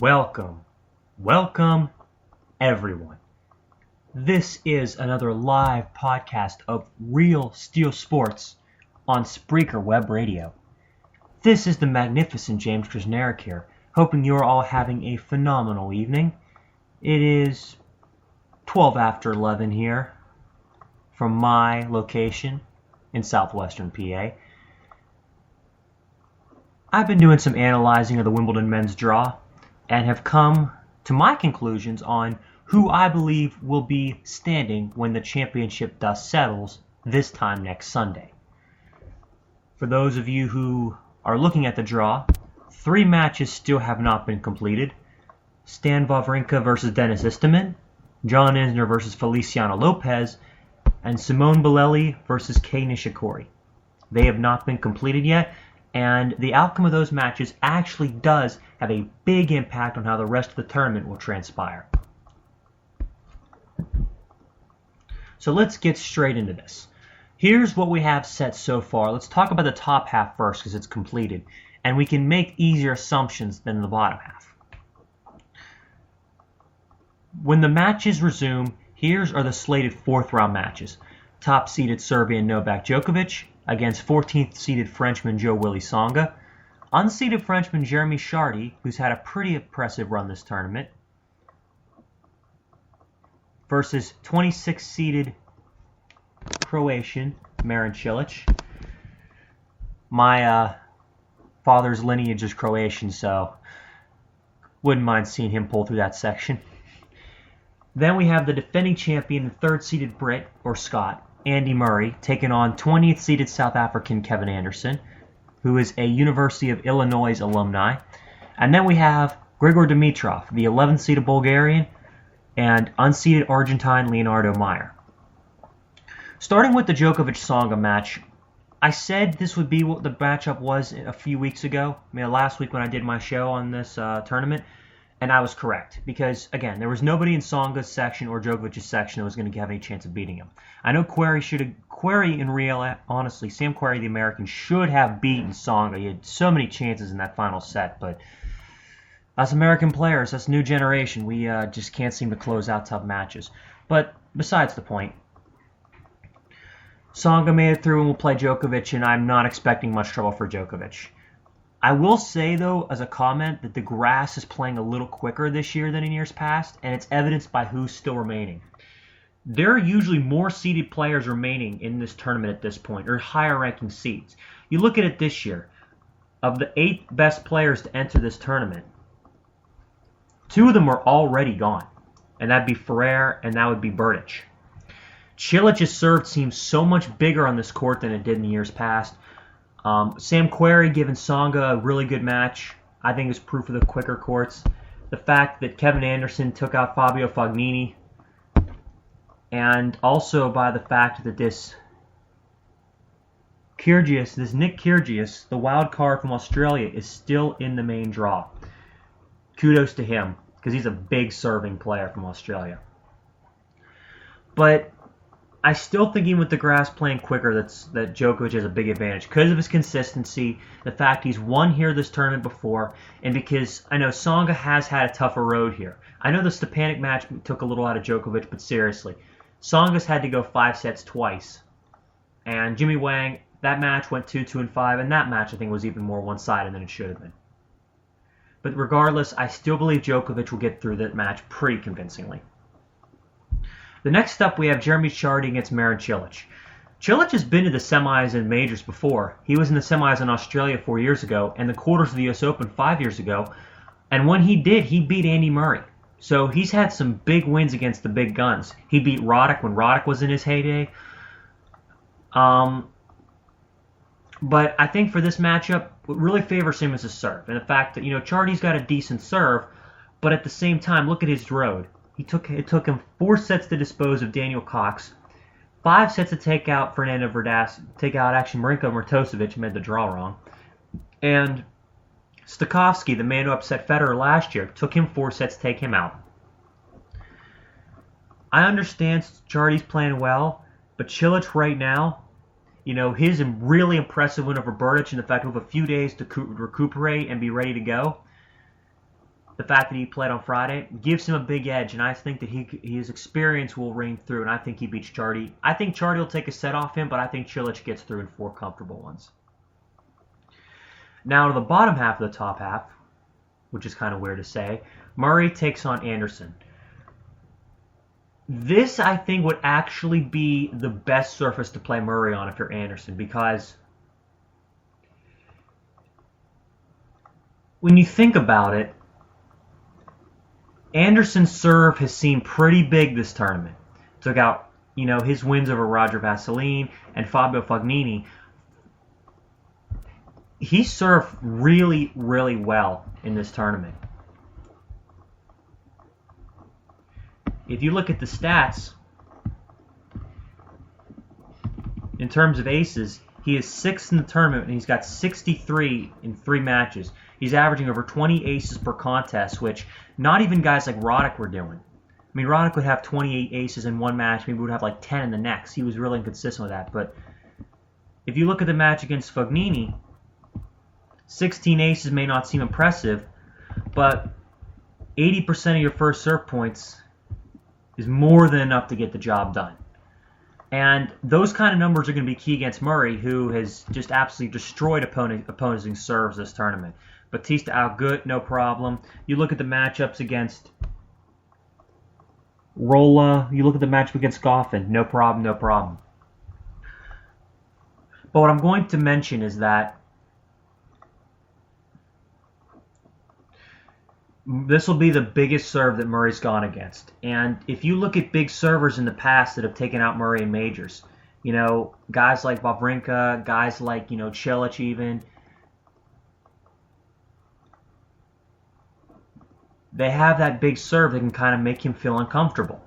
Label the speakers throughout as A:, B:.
A: Welcome, everyone. This is another live podcast of Real Steel Sports on Spreaker Web Radio. This is the magnificent James Krasnerick here, hoping you're all having a phenomenal evening. It is 12 after 11 here from my location in southwestern PA. I've been doing some analyzing of the Wimbledon men's draw and have come to my conclusions on who I believe will be standing when the championship dust settles this time next Sunday. For those of you who are looking at the draw, 3 matches still have not been completed. Stan Wawrinka versus Denis Istomin, John Isner versus Feliciano Lopez, and Simone Bolelli versus Kei Nishikori. They have not been completed yet, and the outcome of those matches actually does have a big impact on how the rest of the tournament will transpire. So let's get straight into this. Here's what we have set so far. Let's talk about the top half first because it's completed, and we can make easier assumptions than the bottom half. When the matches resume, here's are the slated 4th round matches. Top-seeded Serbian Novak Djokovic against 14th-seeded Frenchman Jo-Wilfried Tsonga. Unseeded Frenchman Jeremy Chardy, who's had a pretty impressive run this tournament, versus 26th-seeded Croatian Marin Cilic. My father's lineage is Croatian, so wouldn't mind seeing him pull through that section. Then we have the defending champion and 3rd-seeded Brit, or Scot, Andy Murray, taking on 20th-seeded South African Kevin Anderson, who is a University of Illinois alumni. And then we have Grigor Dimitrov, the 11th-seeded Bulgarian, and unseeded Argentine Leonardo Mayer. Starting with the Djokovic-Tsonga match, I said this would be what the matchup was a few weeks ago, last week when I did my show on this tournament, and I was correct. Because, again, there was nobody in Tsonga's section or Djokovic's section that was going to have any chance of beating him. I know Querrey in real, honestly, Sam Querrey, the American, should have beaten Tsonga. He had so many chances in that final set, but us American players, us new generation, we just can't seem to close out tough matches. But besides the point, Tsonga made it through and will play Djokovic, and I'm not expecting much trouble for Djokovic. I will say, though, as a comment, that the grass is playing a little quicker this year than in years past, and it's evidenced by who's still remaining. There are usually more seeded players remaining in this tournament at this point, or higher-ranking seeds. You look at it this year. Of the 8 best players to enter this tournament, 2 of them are already gone, and that'd be Ferrer and that would be Berdych. Cilic's serve seems so much bigger on this court than it did in years past. Sam Querrey giving Tsonga a really good match, I think, is proof of the quicker courts. The fact that Kevin Anderson took out Fabio Fognini, and also by the fact that this Nick Kyrgios, the wild card from Australia, is still in the main draw. Kudos to him, because he's a big serving player from Australia. But I still think even with the grass playing quicker, that Djokovic has a big advantage because of his consistency, the fact he's won here this tournament before, and because I know Tsonga has had a tougher road here. I know the Stepanek match took a little out of Djokovic, but seriously, Tsonga's had to go 5 sets twice. And Jimmy Wang, that match went 2-2-5, and that match I think was even more one-sided than it should have been. But regardless, I still believe Djokovic will get through that match pretty convincingly. The next up, we have Jeremy Chardy against Marin Cilic. Cilic has been to the semis and majors before. He was in the semis in Australia 4 years ago and the quarters of the US Open 5 years ago. And when he did, he beat Andy Murray. So he's had some big wins against the big guns. He beat Roddick when Roddick was in his heyday. But I think for this matchup, what really favors him is his serve. And the fact that, Chardy's got a decent serve, but at the same time, look at his road. It took him 4 sets to dispose of Daniel Cox, 5 sets to take out Fernando Verdasco, Marinko Murtosevic, made the draw wrong, and Stakhovsky, the man who upset Federer last year, took him 4 sets to take him out. I understand Chardy's playing well, but Cilic right now, his really impressive win over Berdych and the fact we have a few days to recuperate and be ready to go. the fact that he played on Friday gives him a big edge, and I think that his experience will ring through, and I think he beats Chardy. I think Chardy will take a set off him, but I think Cilic gets through in 4 comfortable ones. Now to the bottom half of the top half, which is kind of weird to say, Murray takes on Anderson. This, I think, would actually be the best surface to play Murray on if you're Anderson, because when you think about it, Anderson's serve has seemed pretty big this tournament. Took out, his wins over Roger Vasselin and Fabio Fognini. He served really, really well in this tournament. If you look at the stats, in terms of aces, he is 6th in the tournament, and he's got 63 in 3 matches. He's averaging over 20 aces per contest, which not even guys like Roddick were doing. I mean, Roddick would have 28 aces in one match, maybe would have like 10 in the next. He was really inconsistent with that. But if you look at the match against Fognini, 16 aces may not seem impressive, but 80% of your first serve points is more than enough to get the job done. And those kind of numbers are going to be key against Murray, who has just absolutely destroyed opposing serves this tournament. Batista outgood, no problem. You look at the matchups against Rolla, you look at the matchup against Goffin, no problem, no problem. But what I'm going to mention is that this will be the biggest serve that Murray's gone against. And if you look at big servers in the past that have taken out Murray in majors, guys like Wawrinka, guys like, Cilic even, they have that big serve that can kind of make him feel uncomfortable.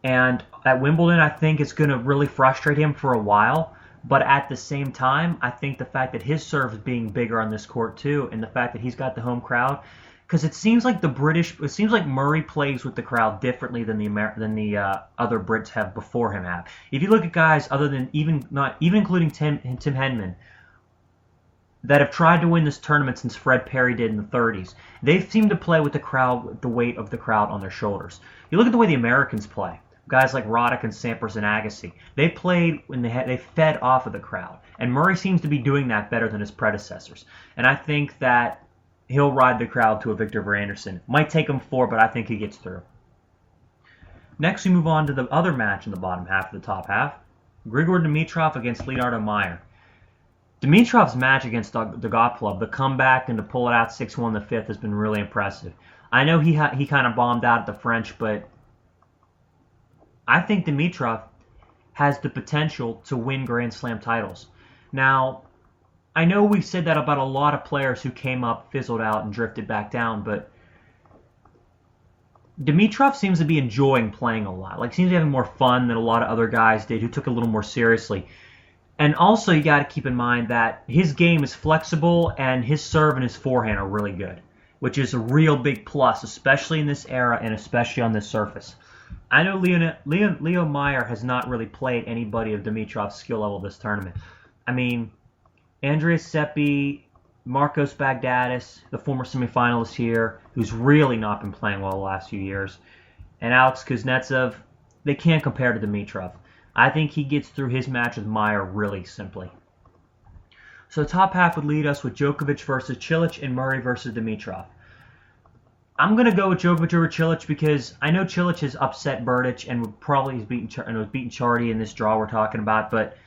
A: And at Wimbledon, I think it's going to really frustrate him for a while. But at the same time, I think the fact that his serve is being bigger on this court too, and the fact that he's got the home crowd, because it seems like Murray plays with the crowd differently than the other Brits have before him have. If you look at guys other than even including Tim Henman that have tried to win this tournament since Fred Perry did in the 30s, they seem to play with the crowd, with the weight of the crowd on their shoulders. You look at the way the Americans play. Guys like Roddick and Sampras and Agassi, they played when they fed off of the crowd, and Murray seems to be doing that better than his predecessors. And I think that he'll ride the crowd to a victory over Anderson. Might take him 4, but I think he gets through. Next, we move on to the other match in the bottom half of the top half. Grigor Dimitrov against Leonardo Mayer. Dimitrov's match against Dogopolov, the comeback and to pull it out 6-1 in the 5th, has been really impressive. I know he kind of bombed out at the French, but I think Dimitrov has the potential to win Grand Slam titles. Now, I know we've said that about a lot of players who came up, fizzled out, and drifted back down, but Dimitrov seems to be enjoying playing a lot. Seems to be having more fun than a lot of other guys did who took it a little more seriously. And also, you got to keep in mind that his game is flexible, and his serve and his forehand are really good, which is a real big plus, especially in this era and especially on this surface. I know Leo Mayer has not really played anybody of Dimitrov's skill level this tournament. I mean, Andreas Seppi, Marcos Bagdatis, the former semifinalist here, who's really not been playing well the last few years, and Alex Kuznetsov, they can't compare to Dimitrov. I think he gets through his match with Mayer really simply. So the top half would lead us with Djokovic versus Cilic and Murray versus Dimitrov. I'm going to go with Djokovic over Cilic because I know Cilic has upset Berdych and was beaten Chardy in this draw we're talking about. But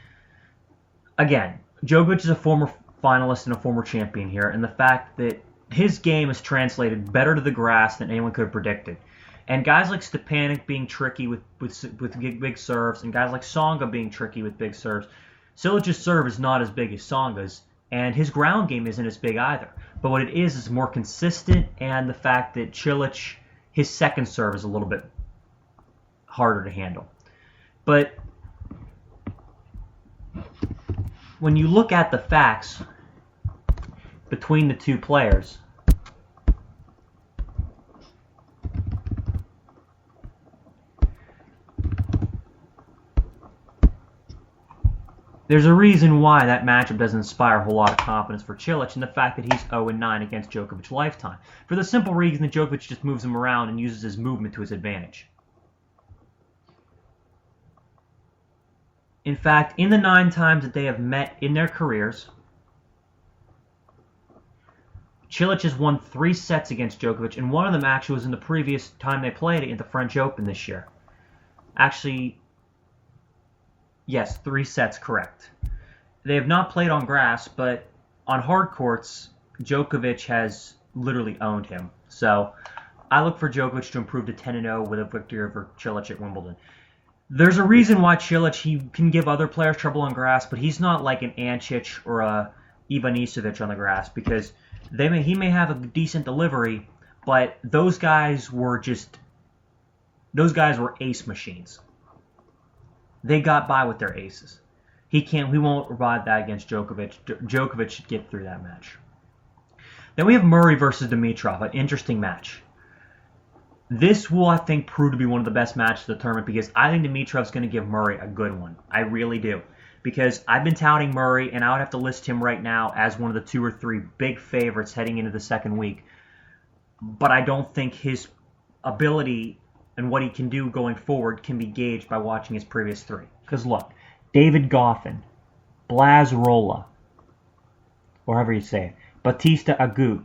A: again, Djokovic is a former finalist and a former champion here, and the fact that his game is translated better to the grass than anyone could have predicted. And guys like Stepanek being tricky with big serves, and guys like Tsonga being tricky with big serves, Cilic's serve is not as big as Tsonga's, and his ground game isn't as big either. But what it is more consistent, and the fact that Cilic, his second serve is a little bit harder to handle. But when you look at the facts between the two players, There's a reason why that matchup doesn't inspire a whole lot of confidence for Cilic, and the fact that he's 0-9 against Djokovic lifetime. For the simple reason that Djokovic just moves him around and uses his movement to his advantage. In fact, in the 9 times that they have met in their careers, Cilic has won 3 sets against Djokovic, and one of them actually was in the previous time they played it at the French Open this year. Actually, yes, 3 sets, correct. They have not played on grass, but on hard courts, Djokovic has literally owned him. So I look for Djokovic to improve to 10-0 with a victory over Cilic at Wimbledon. There's a reason why Cilic, he can give other players trouble on grass, but he's not like an Ancic or a Ivanisevic on the grass, because he may have a decent delivery, but those guys were ace machines. They got by with their aces. He won't provide that against Djokovic. Djokovic should get through that match. Then we have Murray versus Dimitrov, an interesting match. This will, I think, prove to be one of the best matches of the tournament, because I think Dimitrov's going to give Murray a good one. I really do. Because I've been touting Murray, and I would have to list him right now as one of the 2 or 3 big favorites heading into the second week. But I don't think his ability and what he can do going forward can be gauged by watching his previous 3. Because look, David Goffin, Blas Rolla, or however you say it, Batista Agut,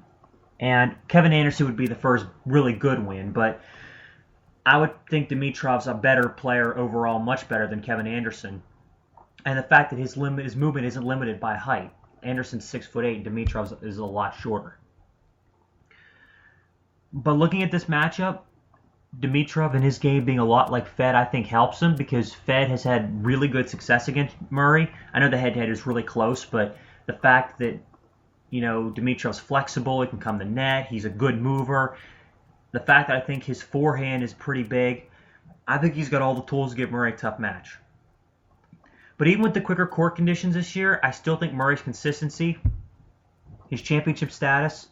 A: and Kevin Anderson would be the first really good win, but I would think Dimitrov's a better player overall, much better than Kevin Anderson. And the fact that his movement isn't limited by height. Anderson's 6'8", and Dimitrov's is a lot shorter. But looking at this matchup, Dimitrov and his game being a lot like Fed, I think helps him, because Fed has had really good success against Murray. I know the head-to-head is really close, but the fact that, Dimitrov's flexible, he can come to net, he's a good mover. The fact that I think his forehand is pretty big, I think he's got all the tools to give Murray a tough match. But even with the quicker court conditions this year, I still think Murray's consistency, his championship status,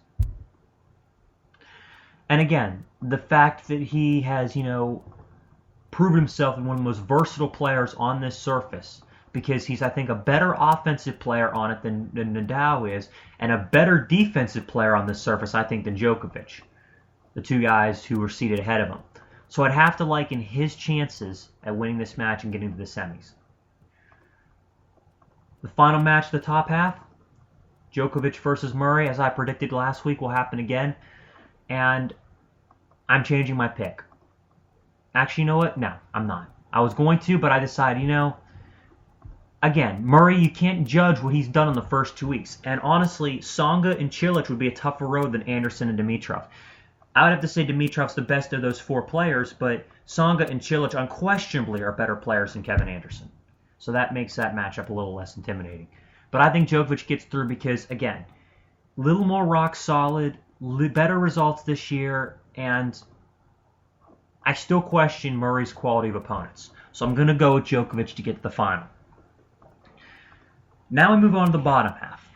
A: and again, the fact that he has, proven himself as one of the most versatile players on this surface, because he's, I think, a better offensive player on it than Nadal is, and a better defensive player on this surface, I think, than Djokovic, the 2 guys who were seated ahead of him. So I'd have to liken his chances at winning this match and getting to the semis. The final match of the top half, Djokovic versus Murray, as I predicted last week, will happen again. And I'm changing my pick. Actually, you know what? No, I'm not. I was going to, but I decided, again, Murray, you can't judge what he's done in the first 2 weeks. And honestly, Tsonga and Cilic would be a tougher road than Anderson and Dimitrov. I would have to say Dimitrov's the best of those 4 players, but Tsonga and Cilic unquestionably are better players than Kevin Anderson. So that makes that matchup a little less intimidating. But I think Djokovic gets through because, again, a little more rock solid, better results this year, and I still question Murray's quality of opponents. So I'm going to go with Djokovic to get to the final. Now we move on to the bottom half.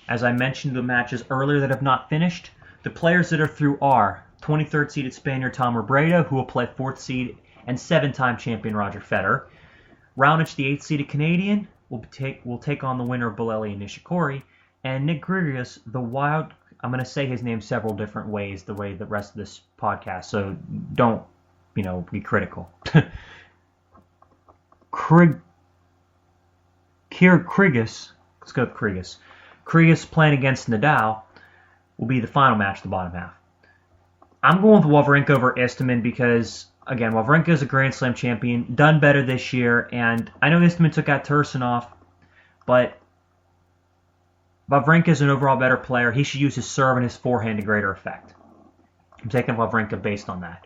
A: As I mentioned the matches earlier that have not finished, the players that are through are 23rd seeded Spaniard Tom Robredo, who will play 4th seed and 7-time champion Roger Federer. Raonic, the 8th seeded Canadian, will take on the winner of Bolelli and Nishikori. And Nick Kyrgios, the wild, I'm going to say his name several different ways the way the rest of this podcast, so don't, be critical. Kyrgios, let's go with Kyrgios. Kyrgios playing against Nadal will be the final match of the bottom half. I'm going with Wawrinka over Istomin because, again, Wawrinka is a Grand Slam champion, done better this year, and I know Istomin took out Tursunov, but Wawrinka is an overall better player. He should use his serve and his forehand to greater effect. I'm taking Wawrinka based on that.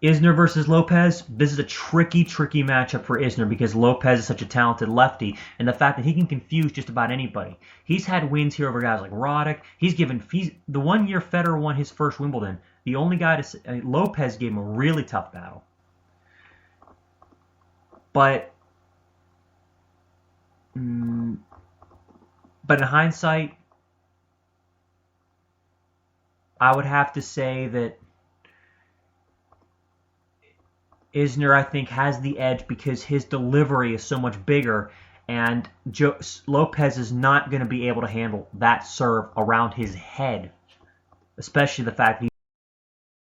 A: Isner versus Lopez. This is a tricky matchup for Isner because Lopez is such a talented lefty, and the fact that he can confuse just about anybody. He's had wins here over guys like Roddick. The 1 year Federer won his first Wimbledon. The only guy Lopez gave him a really tough battle. But in hindsight, I would have to say that Isner, I think, has the edge because his delivery is so much bigger, And Lopez is not going to be able to handle that serve around his head, especially the fact that